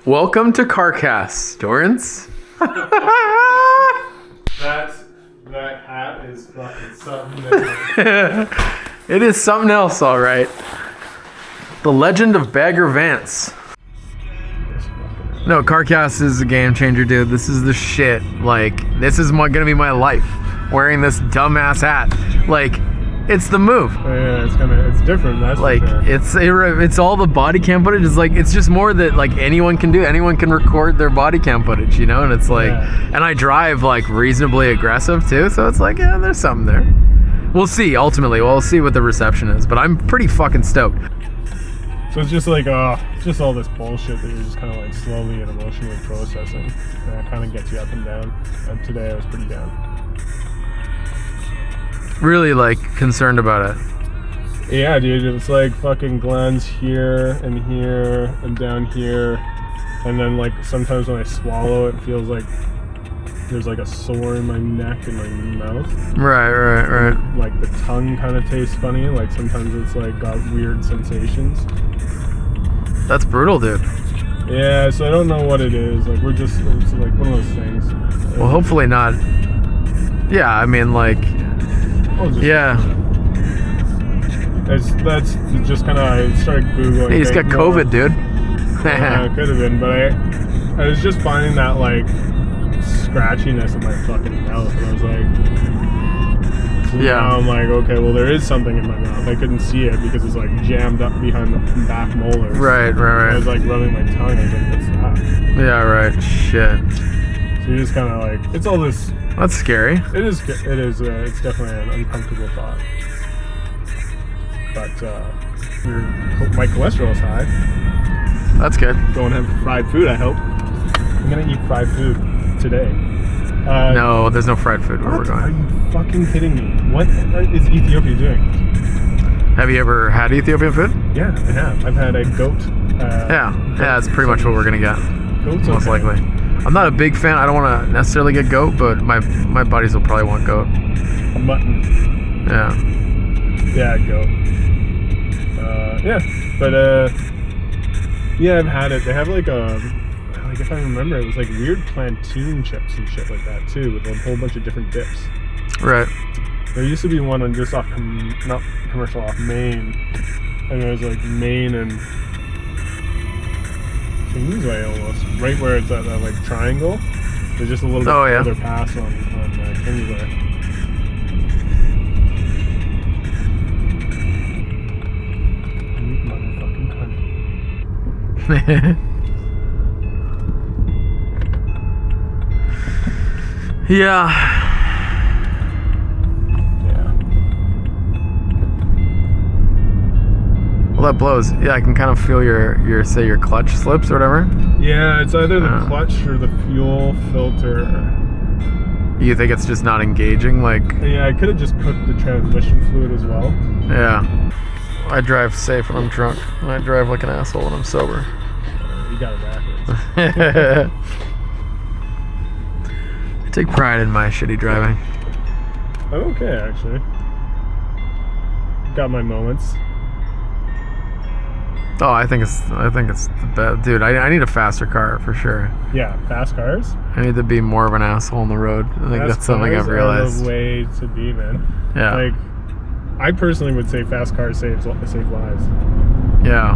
Welcome to CarCast, Dorrance. That hat is fucking something different. It is something else, all right. The Legend of Bagger Vance. No, CarCast is a game changer, dude. This is the shit. Like, this is gonna be my life. Wearing this dumbass hat. Like, it's the move. Yeah, it's different. That's like, for sure. it's all the body cam footage. It's like, it's just more that like anyone can do. Anyone can record their body cam footage, you know. And it's like, and I drive like reasonably aggressive too. So it's like, yeah, there's something there. We'll see. Ultimately, we'll see what the reception is. But I'm pretty fucking stoked. So it's just like, it's just all this bullshit that you're just kind of like slowly and emotionally processing. And that kind of gets you up and down. And today I was pretty down. Really like concerned about it. Yeah, dude, it's like fucking glands here and down here, and then like sometimes when I swallow it feels like there's like a sore in my neck and my mouth. Right. Like the tongue kind of tastes funny, like sometimes it's like got weird sensations. That's brutal, dude. Yeah, so I don't know what it is. Like it's like one of those things. Well, hopefully not. Yeah, I mean like yeah. That's just kind of, I started Googling. Hey, he's got COVID, dude. Yeah, it could have been, but I was just finding that, like, scratchiness in my fucking mouth, and I was like, so now I'm like, okay, well, there is something in my mouth. I couldn't see it because it's, like, jammed up behind the back molars. Right. I was, like, rubbing my tongue. I was like, what's that? Yeah, right. Shit. So you're just kind of like, it's all this. That's scary. It is. It's definitely an uncomfortable thought. But my cholesterol's high. That's good. Don't have fried food, I hope. I'm gonna eat fried food today. No, there's no fried food where we're going. Are you fucking kidding me? What is Ethiopia doing? Have you ever had Ethiopian food? Yeah, I have. I've had a goat. Yeah, that's pretty much what we're gonna get. Goat's most okay. likely. I'm not a big fan. I don't want to necessarily get goat, but my buddies will probably want goat. Mutton. Yeah. Yeah, goat. Yeah, I've had it. They have like if I remember, it was like weird plantain chips and shit like that too, with a whole bunch of different dips. Right. There used to be one on just off Maine, and it was like Maine and Kingsway almost, right where it's at that like triangle. There's just a little bit further pass on Kingsway. Yeah. Well, that blows. Yeah, I can kind of feel your clutch slips or whatever. Yeah, it's either the clutch or the fuel filter. You think it's just not engaging? Like. Yeah, I could have just cooked the transmission fluid as well. Yeah. I drive safe when I'm drunk. I drive like an asshole when I'm sober. You got it backwards. I take pride in my shitty driving. I'm okay, actually. Got my moments. Oh, I think it's the best, dude. I need a faster car for sure. Yeah, fast cars. I need to be more of an asshole on the road. I think that's something I've realized. Are the way to be, man. Yeah. Like, I personally would say fast cars save lives. Yeah.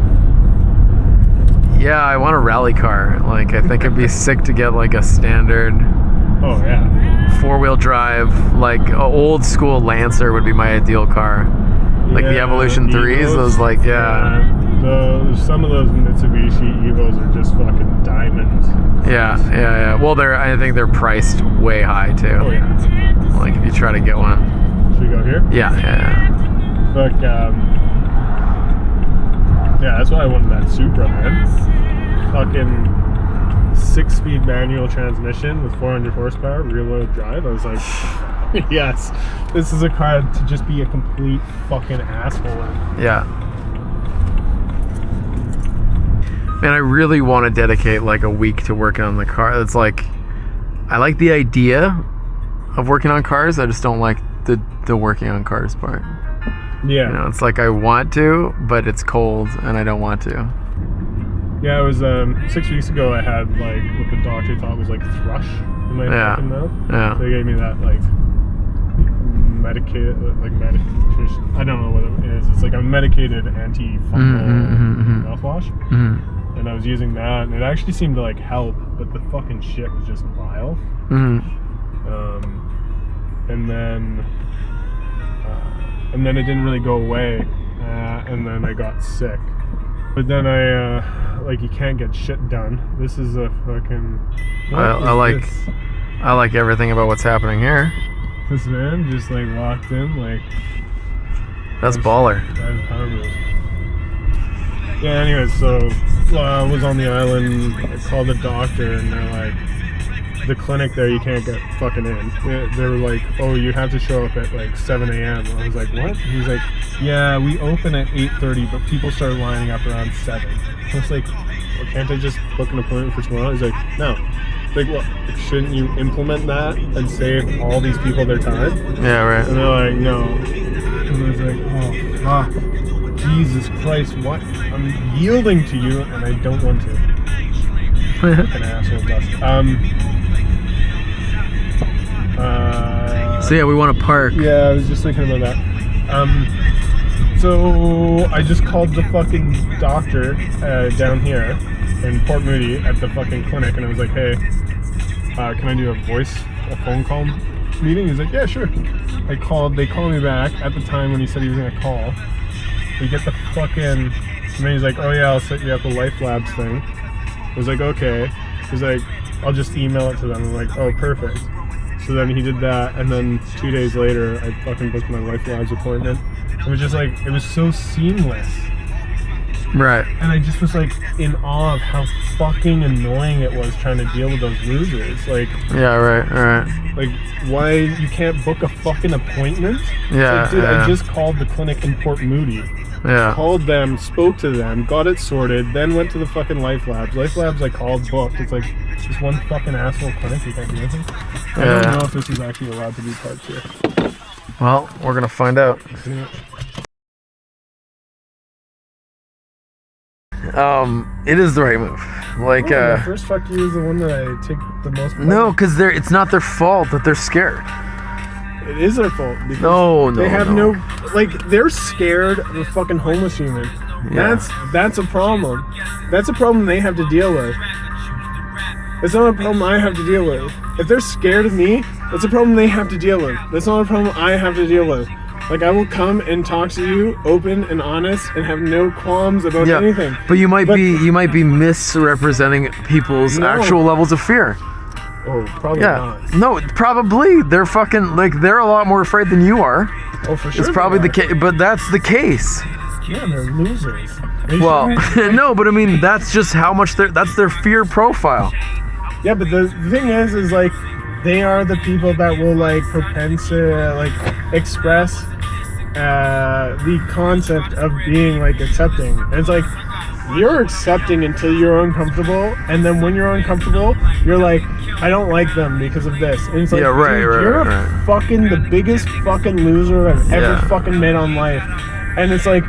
Yeah, I want a rally car. Like, I think it'd be sick to get like a standard. Oh yeah. 4-wheel drive, like an old school Lancer would be my ideal car. Like the Evolution 3s, those like some of those Mitsubishi Evos are just fucking diamonds. Yeah. Well, I think they're priced way high too. Oh yeah. Like if you try to get one. Should we go here? Yeah. Fuck. Yeah, that's why I wanted that Supra, man. Fucking 6-speed manual transmission with 400 horsepower, rear-wheel drive. I was like, yes, this is a car to just be a complete fucking asshole in. Yeah. Man, I really want to dedicate like a week to working on the car. It's like, I like the idea of working on cars. I just don't like the working on cars part. Yeah. You know, it's like I want to, but it's cold and I don't want to. Yeah, it was 6 weeks ago. I had like what the doctor thought was like thrush in my fucking mouth. Yeah. So they gave me that like medicated, like medication. I don't know what it is. It's like a medicated anti-fungal mouthwash. And I was using that, and it actually seemed to like help, but the fucking shit was just vile. And then it didn't really go away, and then I got sick. But then I like you can't get shit done. This is a fucking. I like everything about what's happening here. This man just like walked in like. That's baller. Yeah. Anyways, so I was on the island. I called the doctor, and they're like, the clinic there you can't get fucking in. They were like, oh, you have to show up at like 7 a.m. I was like, what? He's like, yeah, we open at 8:30, but people start lining up around 7. I was like, well, can't I just book an appointment for tomorrow? He's like, no. Like, what? Shouldn't you implement that and save all these people their time? Yeah, right. And they're like, no. And I was like, oh, fuck. Jesus Christ, what? I'm yielding to you, and I don't want to. Fucking asshole dust. So yeah, we want to park. Yeah, I was just thinking about that. So I just called the fucking doctor down here in Port Moody at the fucking clinic, and I was like, hey, can I do a phone call meeting? He's like, yeah, sure. They called me back at the time when he said he was gonna call. We get the fucking, and then he's like, oh yeah, I'll set you up a Life Labs thing. I was like, okay. He's like, I'll just email it to them. I'm like, oh, perfect. So then he did that, and then 2 days later, I fucking booked my Life Labs appointment. It was just like, it was so seamless. Right. And I just was like in awe of how fucking annoying it was trying to deal with those losers. Like, yeah, right. Like, why you can't book a fucking appointment? Yeah. It's like, dude, I just called the clinic in Port Moody. Yeah. Called them, spoke to them, got it sorted, then went to the fucking Life Labs. Life Labs I called, booked. It's like, just one fucking asshole clinic, you can't do anything. I don't know if this is actually allowed to be parked here. Well, we're gonna find out. It is the right move. Like, the first fuck you is the one that I take the most. No, because it's not their fault that they're scared. It is their fault. No, they have no, like, they're scared of a fucking homeless human. Yeah. That's a problem. That's a problem they have to deal with. It's not a problem I have to deal with. If they're scared of me, that's a problem they have to deal with. That's not a problem I have to deal with. Like, I will come and talk to you open and honest and have no qualms about anything. But you might be misrepresenting people's actual levels of fear. Oh, probably not. No, probably. They're fucking, like, they're a lot more afraid than you are. Oh, for sure. It's probably the case, but that's the case. Yeah, they're losers. Well, no, but I mean, that's just how much that's their fear profile. Yeah, but the thing is like, they are the people that will, like, express the concept of being, like, accepting. And it's like, you're accepting until you're uncomfortable, and then when you're uncomfortable, you're like, I don't like them because of this. And it's like, you're fucking the biggest fucking loser I've ever fucking met on life. And it's like,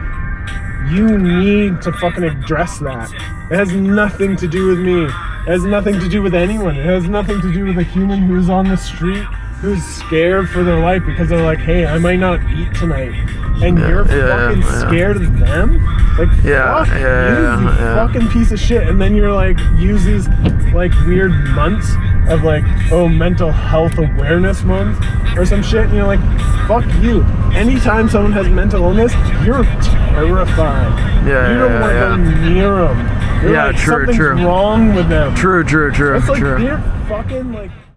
you need to fucking address that. It has nothing to do with me. It has nothing to do with anyone. It has nothing to do with a human who's on the street, who's scared for their life because they're like, hey, I might not eat tonight. And you're fucking scared of them? Like, fuck you fucking piece of shit. And then you're like, use these, like, weird months of, like, oh, mental health awareness month or some shit. And you're like, fuck you. Anytime someone has mental illness, you're terrified. You don't want to go near them. You're like, something's wrong with them. True. It's like, you're fucking, like...